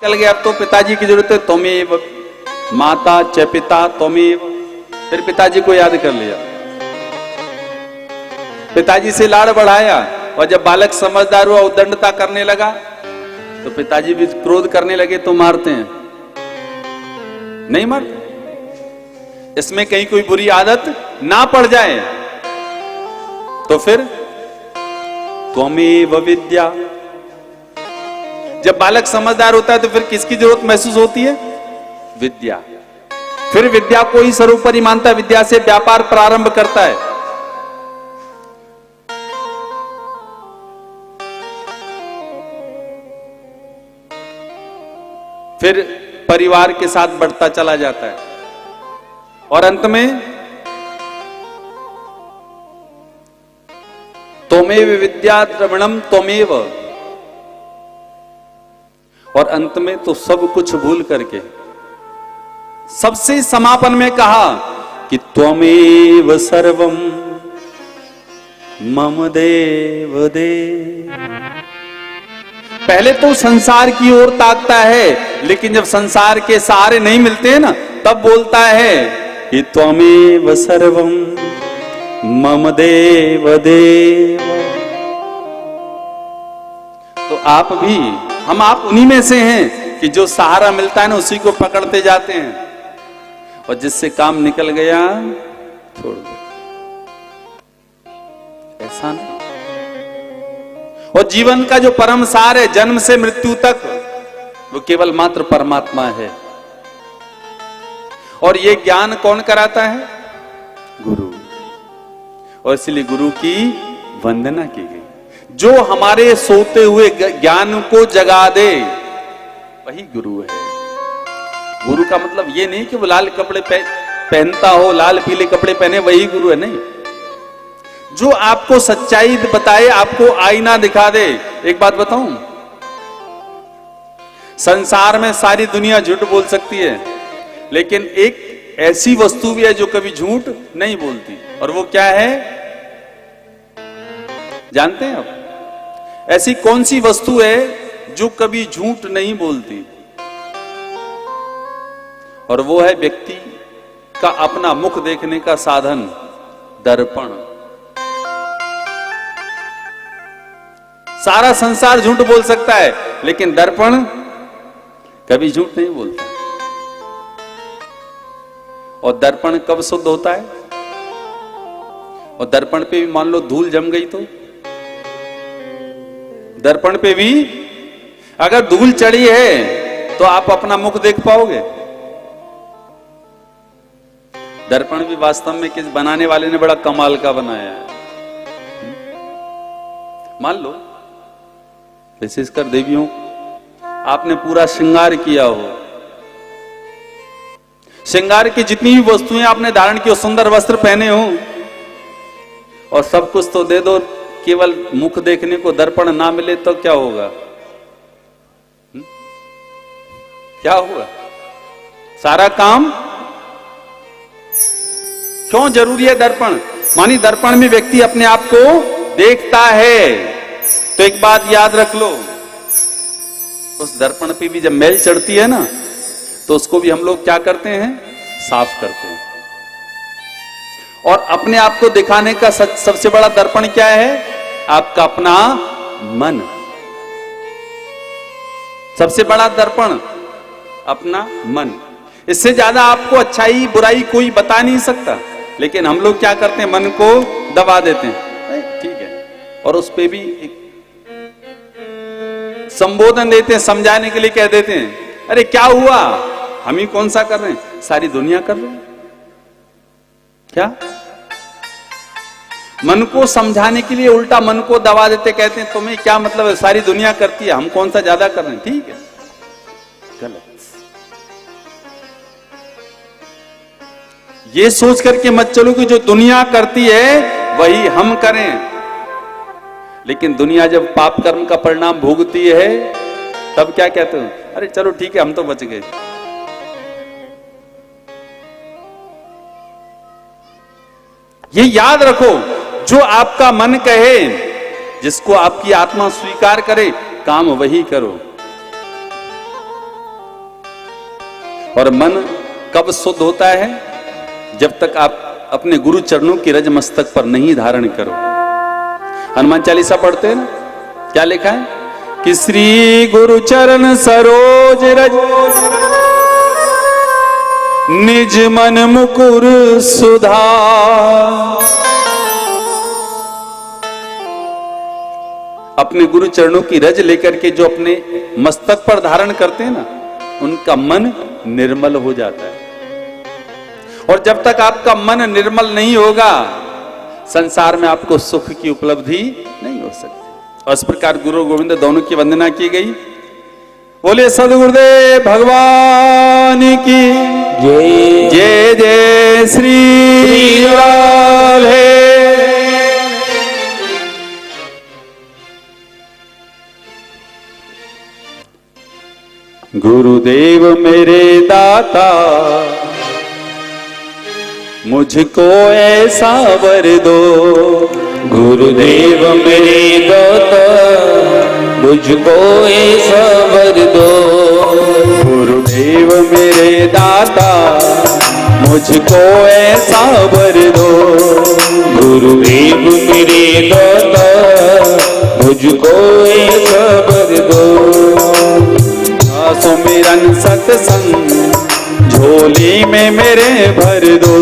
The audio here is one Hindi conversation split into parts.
निकल गया, अब तो पिताजी की जरूरत है, त्वमेव माता च पिता त्वमेव। फिर पिताजी को याद कर लिया, पिताजी से लाड़ बढ़ाया, और जब बालक समझदार हुआ, उद्दंडता करने लगा, तो पिताजी भी क्रोध करने लगे, तो मारते हैं? नहीं मारते। इसमें कहीं कोई बुरी आदत ना पड़ जाए तो फिर त्वमेव विद्या। जब बालक समझदार होता है तो फिर किसकी जरूरत महसूस होती है? विद्या। फिर विद्या को ही सर्वोपरि मानता है, विद्या से व्यापार प्रारंभ करता है। फिर परिवार के साथ बढ़ता चला जाता है, और अंत में त्वमेव विद्या द्रविणम त्वमेव, और अंत में तो सब कुछ भूल करके सबसे समापन में कहा कि त्वमेव सर्वम मम देव देव। पहले तो संसार की ओर ताकता है, लेकिन जब संसार के सहारे नहीं मिलते हैं ना, तब बोलता है कि त्वमेव सर्वम मम देव देव। तो आप भी, आप उन्हीं में से हैं कि जो सहारा मिलता है ना, उसी को पकड़ते जाते हैं, और जिससे काम निकल गया छोड़ दो। ऐसा नहीं। और जीवन का जो परम सार है, जन्म से मृत्यु तक, वो केवल मात्र परमात्मा है। और ये ज्ञान कौन कराता है? गुरु। और इसलिए गुरु की वंदना की गई। जो हमारे सोते हुए ज्ञान को जगा दे, वही गुरु है। गुरु का मतलब ये नहीं कि वो लाल कपड़े पहनता हो, लाल पीले कपड़े पहने, वही गुरु है, नहीं। जो आपको सच्चाई बताए, आपको आईना दिखा दे। एक बात बताऊं, संसार में सारी दुनिया झूठ बोल सकती है, लेकिन एक ऐसी वस्तु भी है जो कभी झूठ नहीं बोलती, और वो क्या है जानते हैं आप? ऐसी कौन सी वस्तु है जो कभी झूठ नहीं बोलती? और वो है व्यक्ति का अपना मुख देखने का साधन, दर्पण। सारा संसार झूठ बोल सकता है, लेकिन दर्पण कभी झूठ नहीं बोलता। और दर्पण कब शुद्ध होता है? और दर्पण पे भी मान लो धूल जम गई, तो दर्पण पे भी अगर धूल चढ़ी है तो आप अपना मुख देख पाओगे? दर्पण भी वास्तव में किस बनाने वाले ने बड़ा कमाल का बनाया है। मान लो विशेषकर देवियों, आपने पूरा श्रृंगार किया हो, श्रृंगार की जितनी भी वस्तुएं आपने धारण की हो, सुंदर वस्त्र पहने हो, और सब कुछ तो दे दो, केवल मुख देखने को दर्पण ना मिले तो क्या होगा? क्या होगा? सारा काम क्यों जरूरी है दर्पण? मानी दर्पण में व्यक्ति अपने आप को देखता है, तो एक बात याद रख लो, उस दर्पण पे भी जब मैल चढ़ती है ना, तो उसको भी हम लोग क्या करते हैं? साफ करते हैं। और अपने आप को दिखाने का सबसे बड़ा दर्पण क्या है? आपका अपना मन। सबसे बड़ा दर्पण अपना मन। इससे ज्यादा आपको अच्छाई बुराई कोई बता नहीं सकता, लेकिन हम लोग क्या करते हैं? मन को दबा देते हैं, ठीक है, और उस पे भी एक संबोधन देते हैं, समझाने के लिए कह देते हैं, अरे क्या हुआ, हम ही कौन सा कर रहे हैं, सारी दुनिया कर रही है। क्या? मन को समझाने के लिए उल्टा मन को दबा देते, कहते हैं तुम्हें क्या मतलब है, सारी दुनिया करती है, हम कौन सा ज्यादा कर रहे हैं। ठीक है, गलत। ये सोच करके मत चलो कि जो दुनिया करती है वही हम करें, लेकिन दुनिया जब पाप कर्म का परिणाम भोगती है, तब क्या कहते हो? अरे चलो ठीक है, हम तो बच गए। ये याद रखो, जो आपका मन कहे, जिसको आपकी आत्मा स्वीकार करे, काम वही करो। और मन कब शुद्ध होता है? जब तक आप अपने गुरु चरणों की रज मस्तक पर नहीं धारण करो। हनुमान चालीसा पढ़ते हैं ना, क्या लिखा है कि श्री गुरु चरण सरोज रज निज मन मुकुर सुधा। अपने गुरु चरणों की रज लेकर के जो अपने मस्तक पर धारण करते हैं ना, उनका मन निर्मल हो जाता है। और जब तक आपका मन निर्मल नहीं होगा, संसार में आपको सुख की उपलब्धि नहीं हो सकती। और इस प्रकार गुरु गोविंद दोनों की वंदना की गई। बोले सदगुरुदेव भगवान की जय। जय जय श्री राधे। गुरुदेव मेरे दाता मुझको ऐसा वर दो। गुरुदेव मेरे दाता मुझको ऐसा वर दो। गुरुदेव मेरे दाता मुझको ऐसा वर दो। गुरुदेव मेरे दाता मुझको ऐसा वर दो। सुमिरन सत्संग झोली में मेरे भर दो।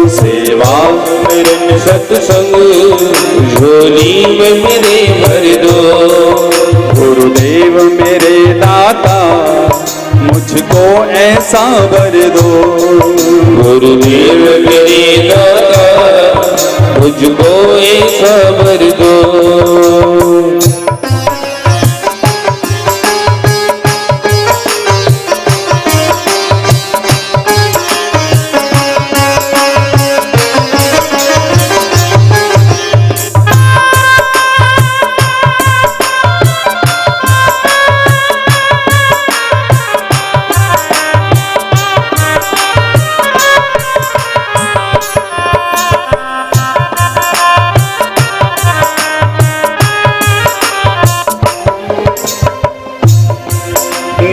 सेवा सुमिरन सत्संग झोली में मेरे भर दो। गुरुदेव मेरे दाता मुझको ऐसा वर दो। गुरुदेव मेरे दाता मुझको ऐसा वर दो।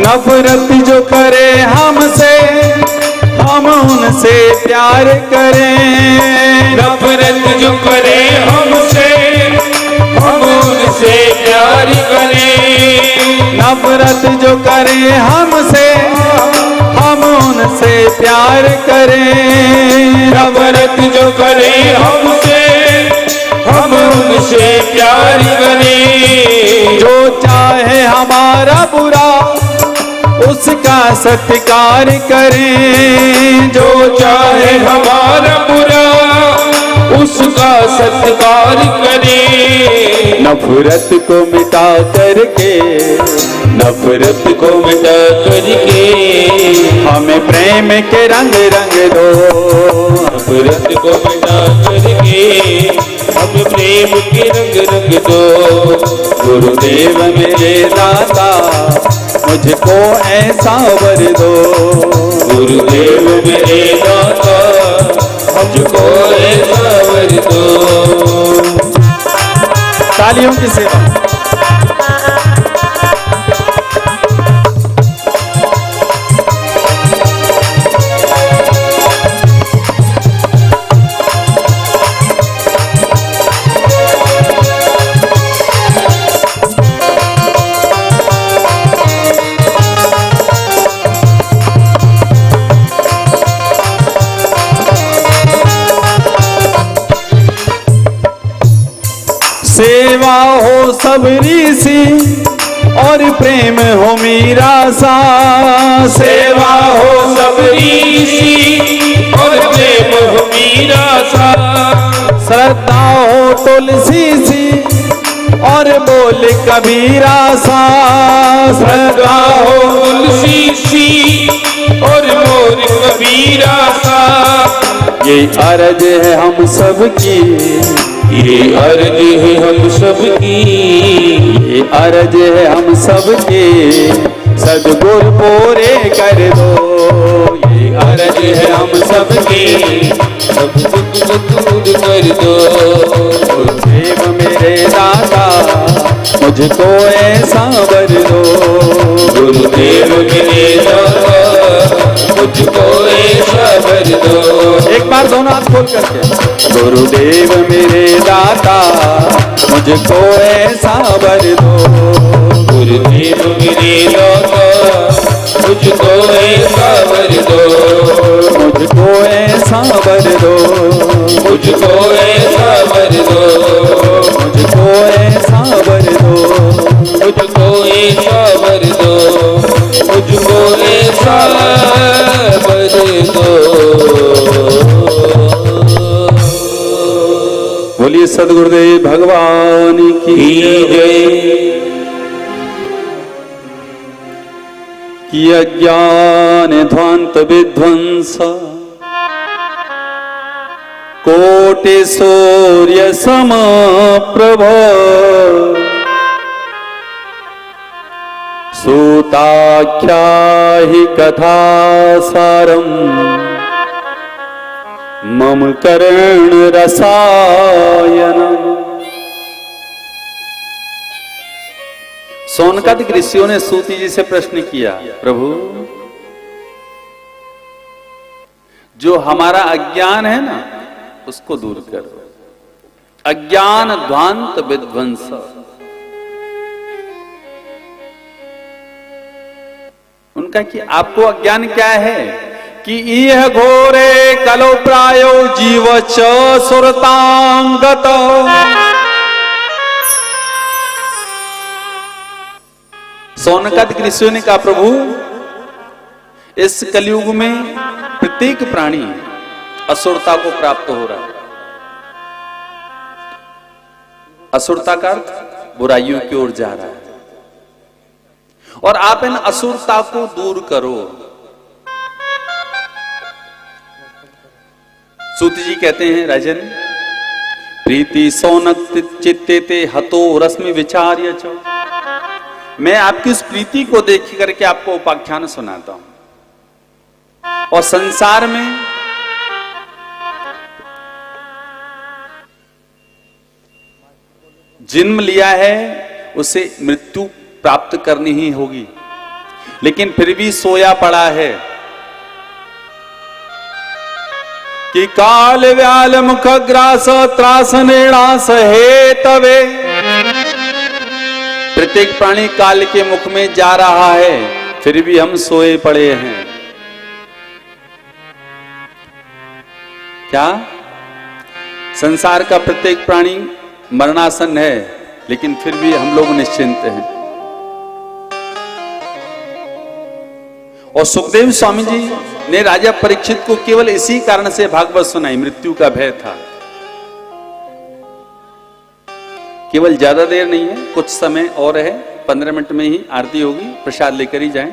नफरत जो करे हमसे हम उनसे प्यार करें। नफरत जो करे हमसे हम उनसे प्यार करें। नफरत जो करे हमसे हम उनसे प्यार करें। नफरत जो करे हमसे हम उनसे प्यार करें। जो चाहे हमारा बुरा उसका सत्कार करें। जो चाहे हमारा बुरा उसका सत्कार करें। नफरत को मिटा करके नफरत को मिटा करके हमें प्रेम के रंग रंग दो। नफरत को मिटा करके हमें प्रेम के रंग रंग दो। गुरुदेव मेरे दाता मुझको ऐसा वर दो। गुरुदेव मेरे दाता मुझको ऐसा वर दो। तालियों की सेवा। सेवा हो सबरी सी और प्रेम हो मीरा सा। सेवा हो सबरी सी और प्रेम हो मीरा सा। श्रद्धा हो तुलसी सी और बोल कबीरा सा। श्रद्धा हो तुलसी सी और बोल कबीरा सा। ये अर्ज है हम सबकी, ये अर्ज है हम सबकी, ये अर्ज है हम सबकी, सद्गुरु पूरे कर दो। ये अर्ज है हम सबकी, सब दुख दूर कर दो। देव मेरे दाता मुझको ऐसा वर दो। गुरुदेव मेरे दाता मुझको ऐसा वर दो। एक बार दोनों हाथ खोल करके, गुरुदेव मेरे दाता मुझको ऐसा वर दो। गुरुदेव मेरे दाता मुझको ऐसा वर दो। मुझको ऐसा वर दो। मुझको ऐसा वर दो। मुझको ऐसा वर दो। मुझको ऐसा वर दो। मुझको ऐसा वर दो। बोलिए सद्गुरुदेव भगवान की जय। कि अज्ञान ध्वांत विध्वंस कोटि सूर्य समप्रभ सूताख्या हि कथा सारम मम कर्ण रसायनम। सोनकादिक ऋषियों ने सूती जी से प्रश्न किया, प्रभु जो हमारा अज्ञान है ना उसको दूर करो। अज्ञान ध्वांत विध्वंस। उनका कि आपको अज्ञान क्या है कि यह घोरे कलो प्रायो जीव च सुरतांगत। सोनकादिक ऋषियों ने कहा, प्रभु इस कलयुग में प्रत्येक प्राणी असुरता को प्राप्त हो रहा है। असुरता का अर्थ बुराइयों की ओर जा रहा है और आप इन असुरता को दूर करो। सूत जी कहते हैं, राजन प्रीति सोनक चित्ते ते हतो रश्मि विचार्य च। मैं आपकी उस प्रीति को देख करके आपको उपाख्यान सुनाता हूं। और संसार में जन्म लिया है उसे मृत्यु प्राप्त करनी ही होगी, लेकिन फिर भी सोया पड़ा है कि काल व्याल मुख ग्रास त्रास निर्णास हे तवे। प्रत्येक प्राणी काल के मुख में जा रहा है, फिर भी हम सोए पड़े हैं। क्या संसार का प्रत्येक प्राणी मरणासन है, लेकिन फिर भी हम लोग निश्चिंत हैं। और सुखदेव स्वामी जी ने राजा परीक्षित को केवल इसी कारण से भागवत सुनाई, मृत्यु का भय था। केवल ज्यादा देर नहीं है, कुछ समय और है, 15 मिनट में ही आरती होगी, प्रसाद लेकर ही जाएं।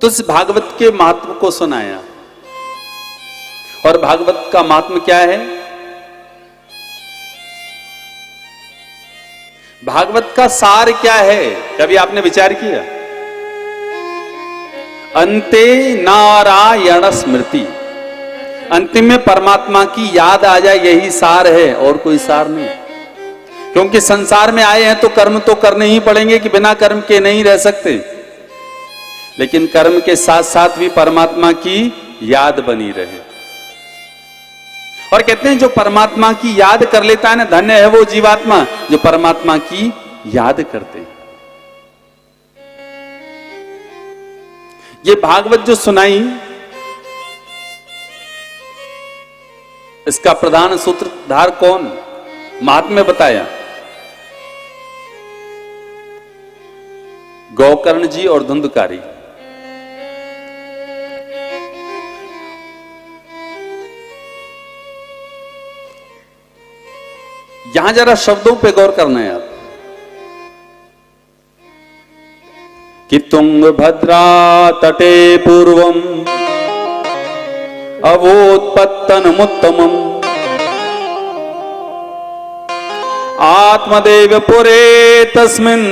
तो इस भागवत के महत्व को सुनाया। और भागवत का महात्म क्या है? भागवत का सार क्या है? कभी आपने विचार किया? अंते नारायण स्मृति, अंतिम में परमात्मा की याद आ जाए, यही सार है और कोई सार नहीं। क्योंकि संसार में आए हैं तो कर्म तो करने ही पड़ेंगे, कि बिना कर्म के नहीं रह सकते। लेकिन कर्म के साथ साथ भी परमात्मा की याद बनी रहे। और कहते हैं जो परमात्मा की याद कर लेता है ना, धन्य है वो जीवात्मा जो परमात्मा की याद करते हैं। ये भागवत जो सुनाई, इसका प्रधान सूत्रधार कौन? महात्म्य बताया गौकर्ण जी और धुंधकारी। यहां जरा शब्दों पे गौर करना है आप कि तुंगभद्रा तटे पूर्वम अवोत्पत्तनमुत्तमम् आत्मदेव पुरे तस्मिन्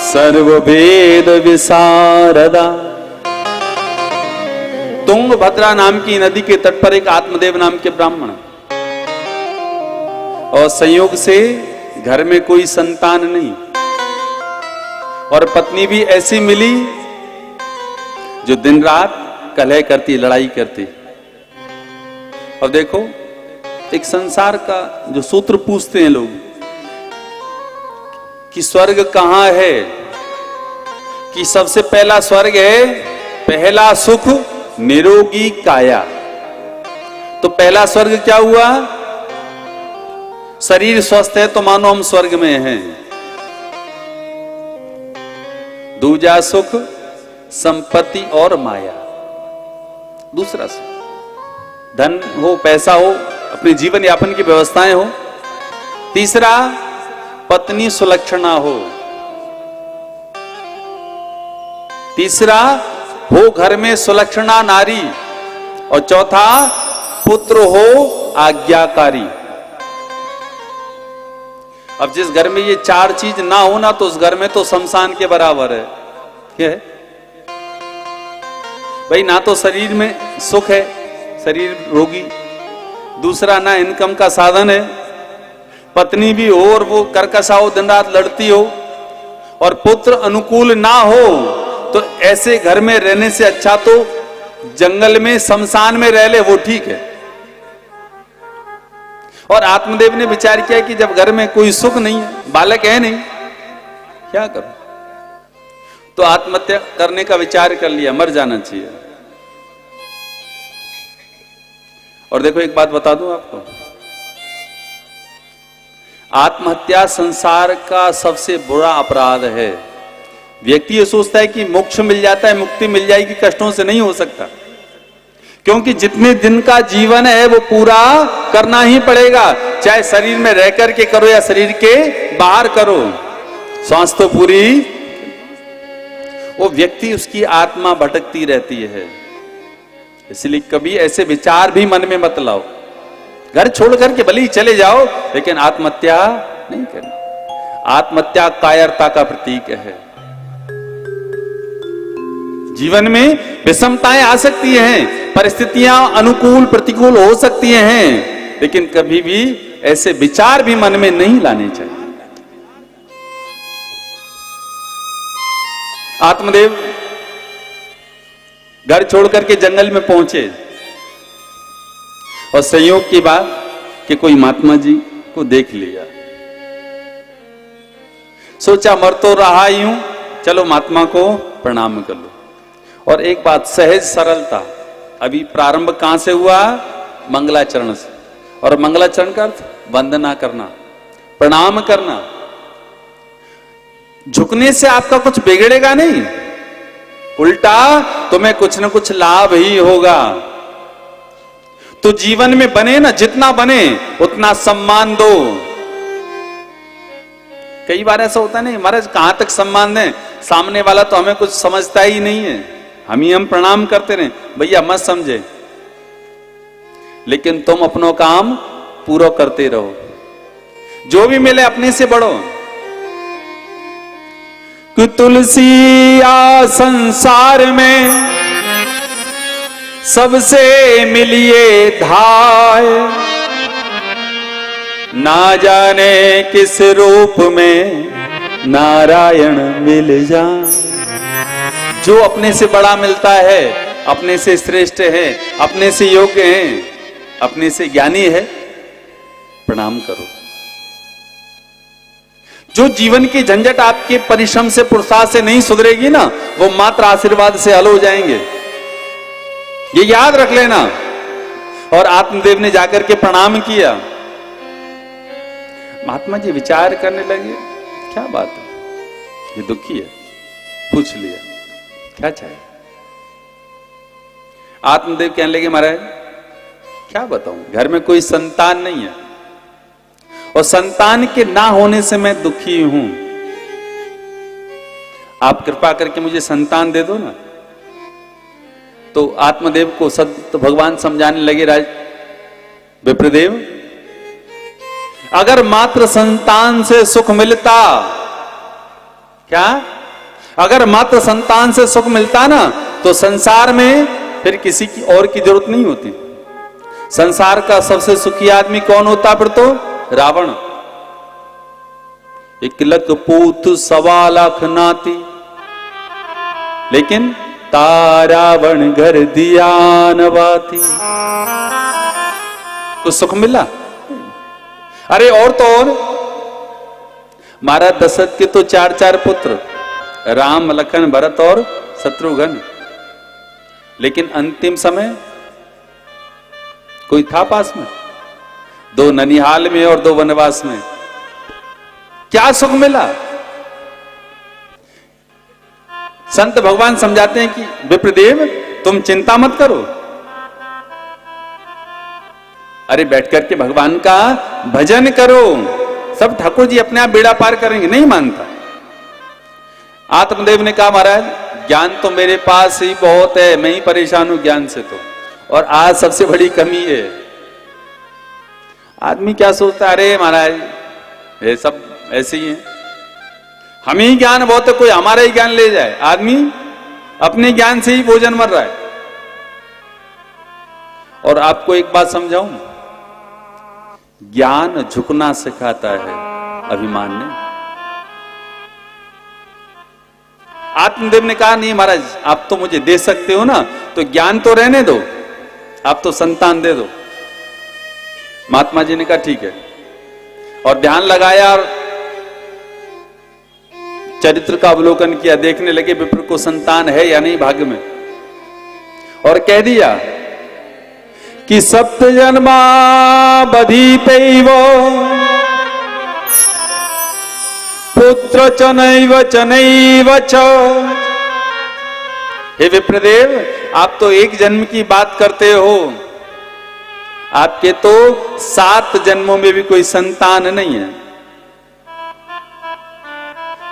सर्ववेद विशारदा। तुंगभद्रा नाम की नदी के तट पर एक आत्मदेव नाम के ब्राह्मण, और संयोग से घर में कोई संतान नहीं, और पत्नी भी ऐसी मिली जो दिन रात कलह करती, लड़ाई करती। और देखो, एक संसार का जो सूत्र पूछते हैं लोग कि स्वर्ग कहां है, कि सबसे पहला स्वर्ग है पहला सुख निरोगी काया। तो पहला स्वर्ग क्या हुआ? शरीर स्वस्थ है तो मानो हम स्वर्ग में हैं। दूजा सुख संपत्ति और माया। दूसरा सुख धन हो, पैसा हो, अपने जीवन यापन की व्यवस्थाएं हो। तीसरा पत्नी सुलक्षणा हो। तीसरा हो घर में सुलक्षणा नारी। और चौथा पुत्र हो आज्ञाकारी। अब जिस घर में ये चार चीज ना हो ना, तो उस घर में तो शमशान के बराबर है। क्या है भाई? ना तो शरीर में सुख है, शरीर रोगी। दूसरा ना इनकम का साधन है, पत्नी भी हो और वो कर्कशा हो, दिन रात लड़ती हो। और पुत्र अनुकूल ना हो, तो ऐसे घर में रहने से अच्छा तो जंगल में शमशान में रह ले, वो ठीक है। और आत्मदेव ने विचार किया कि जब घर में कोई सुख नहीं है, बालक है नहीं, क्या करूं? तो आत्महत्या करने का विचार कर लिया, मर जाना चाहिए। और देखो, एक बात बता दूं आपको, आत्महत्या संसार का सबसे बुरा अपराध है। व्यक्ति ये सोचता है कि मोक्ष मिल जाता है, मुक्ति मिल जाएगी, कष्टों से नहीं हो सकता। क्योंकि जितने दिन का जीवन है वो पूरा करना ही पड़ेगा, चाहे शरीर में रह करके करो या शरीर के बाहर करो। सांस तो पूरी। वो व्यक्ति, उसकी आत्मा भटकती रहती है। इसलिए कभी ऐसे विचार भी मन में मत लाओ। घर छोड़ करके भले ही चले जाओ, लेकिन आत्महत्या नहीं करनी। आत्महत्या कायरता का प्रतीक है। जीवन में विषमताएं आ सकती हैं, परिस्थितियां अनुकूल प्रतिकूल हो सकती हैं, लेकिन कभी भी ऐसे विचार भी मन में नहीं लाने चाहिए। आत्मदेव घर छोड़ करके जंगल में पहुंचे और संयोग की बात कि कोई महात्मा जी को देख लिया। सोचा मर तो रहा ही हूं, चलो महात्मा को प्रणाम कर लो। और एक बात, सहज सरलता। अभी प्रारंभ कहां से हुआ? मंगलाचरण से। और मंगलाचरण का अर्थ वंदना करना, प्रणाम करना। झुकने से आपका कुछ बिगड़ेगा नहीं, उल्टा तुम्हें कुछ ना कुछ लाभ ही होगा। तो जीवन में बने ना, जितना बने उतना सम्मान दो। कई बार ऐसा होता नहीं, महाराज कहां तक सम्मान दें, सामने वाला तो हमें कुछ समझता ही नहीं है, हम प्रणाम करते रहे। भैया मत समझे, लेकिन तुम अपना काम पूरा करते रहो। जो भी मिले अपने से बढ़ो। कि तुलसी आ संसार में सबसे मिलिए धाय, ना जाने किस रूप में नारायण मिल जाए। जो अपने से बड़ा मिलता है, अपने से श्रेष्ठ है, अपने से योग्य है, अपने से ज्ञानी है, प्रणाम करो। जो जीवन की झंझट आपके परिश्रम से, पुरुषार्थ से नहीं सुधरेगी ना, वो मात्र आशीर्वाद से हल हो जाएंगे। ये याद रख लेना। और आत्मदेव ने जाकर के प्रणाम किया। महात्मा जी विचार करने लगे, क्या बात है, ये दुखी है। पूछ लिया क्या चाहिए? आत्मदेव कहने लगे, महाराज क्या बताऊं, घर में कोई संतान नहीं है और संतान के ना होने से मैं दुखी हूं। आप कृपा करके मुझे संतान दे दो ना। तो आत्मदेव को सत्य भगवान समझाने लगे, राज विप्रदेव, अगर मात्र संतान से सुख मिलता, क्या अगर मात्र संतान से सुख मिलता ना, तो संसार में फिर किसी की और की जरूरत नहीं होती। संसार का सबसे सुखी आदमी कौन होता फिर? तो रावण। एक लख पूत 1.25 लाख नाती, लेकिन तारावण घर दिया नवाती। तो सुख मिला? अरे और तो और, महाराज दशरथ के तो 4 पुत्र, राम लखन भरत और शत्रुघ्न, लेकिन अंतिम समय कोई था पास में? 2 ननिहाल में और 2 वनवास में। क्या सुख मिला? संत भगवान समझाते हैं कि विप्रदेव तुम चिंता मत करो। अरे बैठ करके भगवान का भजन करो, सब ठाकुर जी अपने आप बेड़ा पार करेंगे। नहीं मानता। आत्मदेव ने कहा महाराज ज्ञान तो मेरे पास ही बहुत है, मैं ही परेशान हूं ज्ञान से तो, और आज सबसे बड़ी कमी है। आदमी क्या सोचता है, अरे महाराज ये सब ऐसे ही है, हम ही ज्ञान बहुत है, कोई हमारा ही ज्ञान ले जाए। आदमी अपने ज्ञान से ही भोजन मर रहा है। और आपको एक बात समझाऊं, ज्ञान झुकना सिखाता है, अभिमान नहीं। आत्मदेव ने कहा नहीं महाराज आप तो मुझे दे सकते हो ना, तो ज्ञान तो रहने दो, आप तो संतान दे दो। महात्मा जी ने कहा ठीक है, और ध्यान लगाया और चरित्र का अवलोकन किया, देखने लगे विप्र को संतान है या नहीं भाग्य में, और कह दिया कि 7 जन्मा बधी पैव पुत्र चनैव चनैव च। हे विप्रदेव आप तो एक जन्म की बात करते हो, आपके तो 7 जन्मों में भी कोई संतान नहीं है।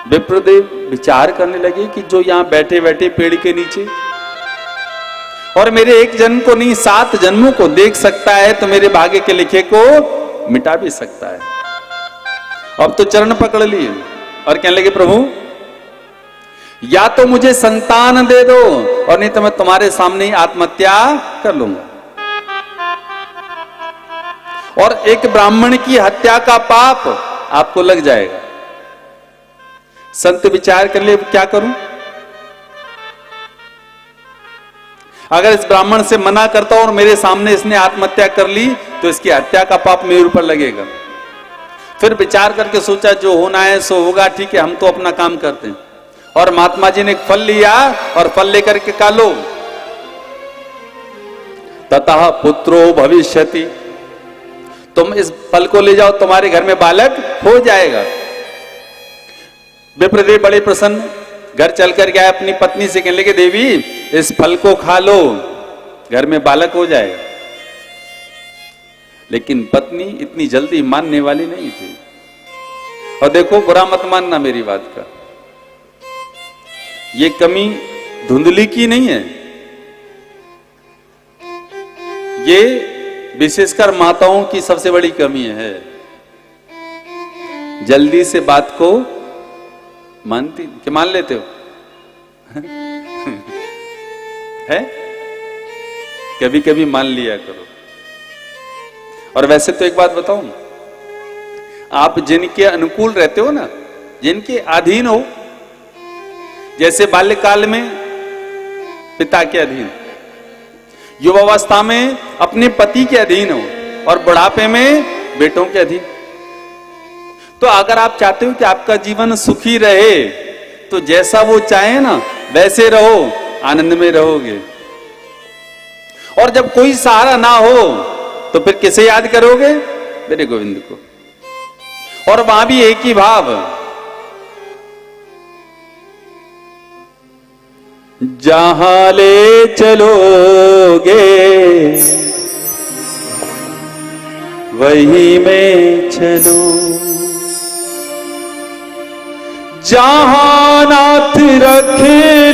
विप्रदेव विचार करने लगे कि जो यहां बैठे बैठे पेड़ के नीचे और मेरे एक जन्म को नहीं 7 जन्मों को देख सकता है, तो मेरे भाग्य के लिखे को मिटा भी सकता है। अब तो चरण पकड़ लिए और कहने लगे प्रभु या तो मुझे संतान दे दो, और नहीं तो मैं तुम्हारे सामने ही आत्महत्या कर लूंगा। और एक ब्राह्मण की हत्या का पाप आपको लग जाएगा। संत विचार कर ले क्या करूं? अगर इस ब्राह्मण से मना करता हूं और मेरे सामने इसने आत्महत्या कर ली, तो इसकी हत्या का पाप मेरे ऊपर लगेगा। फिर विचार करके सोचा जो होना है सो होगा, ठीक है हम तो अपना काम करते हैं। और महात्मा जी ने एक फल लिया और फल लेकर के कहा लो ततः पुत्रो भविष्यति, तुम इस फल को ले जाओ तुम्हारे घर में बालक हो जाएगा। विप्रदेव बड़े प्रसन्न, घर चलकर गया अपनी पत्नी से कहने लगे देवी इस फल को खा लो, घर में बालक हो जाएगा। लेकिन पत्नी इतनी जल्दी मानने वाली नहीं थी। और देखो बुरा मत मानना मेरी बात का, ये कमी धुंधली की नहीं है, ये विशेषकर माताओं की सबसे बड़ी कमी है। जल्दी से बात को मानती कि मान लेते हो है, कभी कभी मान लिया करो। और वैसे तो एक बात बताऊं, आप जिनके अनुकूल रहते हो ना, जिनके अधीन हो, जैसे बाल्यकाल में पिता के अधीन, युवावस्था में अपने पति के अधीन हो, और बुढ़ापे में बेटों के अधीन। तो अगर आप चाहते हो कि आपका जीवन सुखी रहे, तो जैसा वो चाहे ना वैसे रहो, आनंद में रहोगे। और जब कोई सहारा ना हो तो फिर किसे याद करोगे? मेरे गोविंद को। और वहां भी एक ही भाव, जहां ले चलोगे वही में चलो, जहां नाथ रख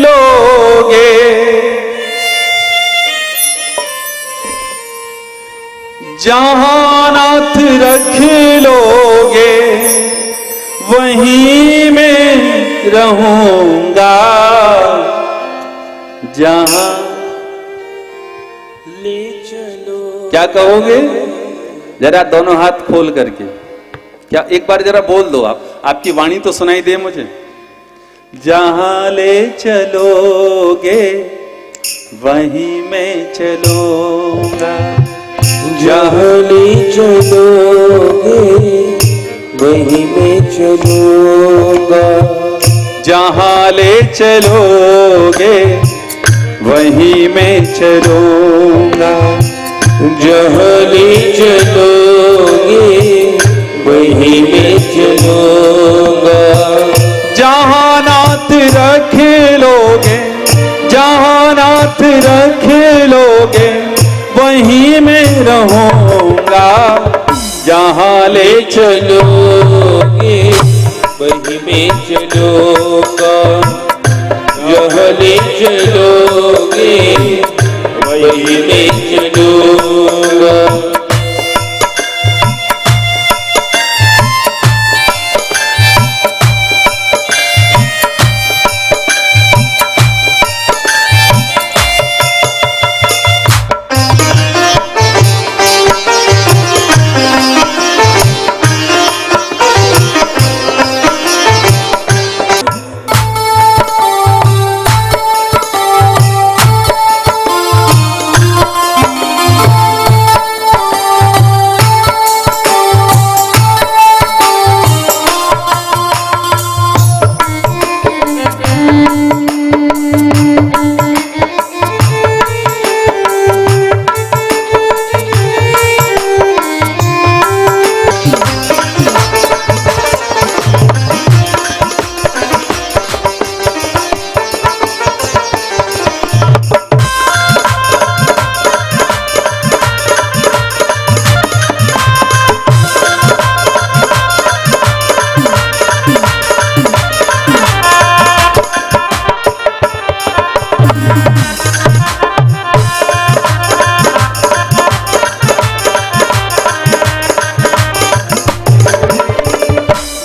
लोगे जहां नाथ रख लोगे वहीं में रहूंगा, जहां ले चलो। क्या कहोगे? जरा दोनों हाथ खोल करके क्या एक बार जरा बोल दो आप, आपकी वाणी तो सुनाई दे मुझे। जहां ले चलोगे वहीं मैं चलूंगा, जहाँ ले चलोगे वहीं मैं चलूंगा, जहां ले चलोगे वहीं मैं चलूंगा, जहाँ ले चलोगे वहीं मैं चलूंगा, जहां नाथ रखे लोगे, जहां नाथ रखे लोगे वहीं मैं रहूंगा, जहां ले चलोगे वहीं मैं चलूंगा, जहाँ ले चलोगे वहीं मैं चलूंगा।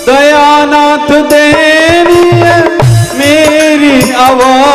दयानाथ देनिए मेरी आवाज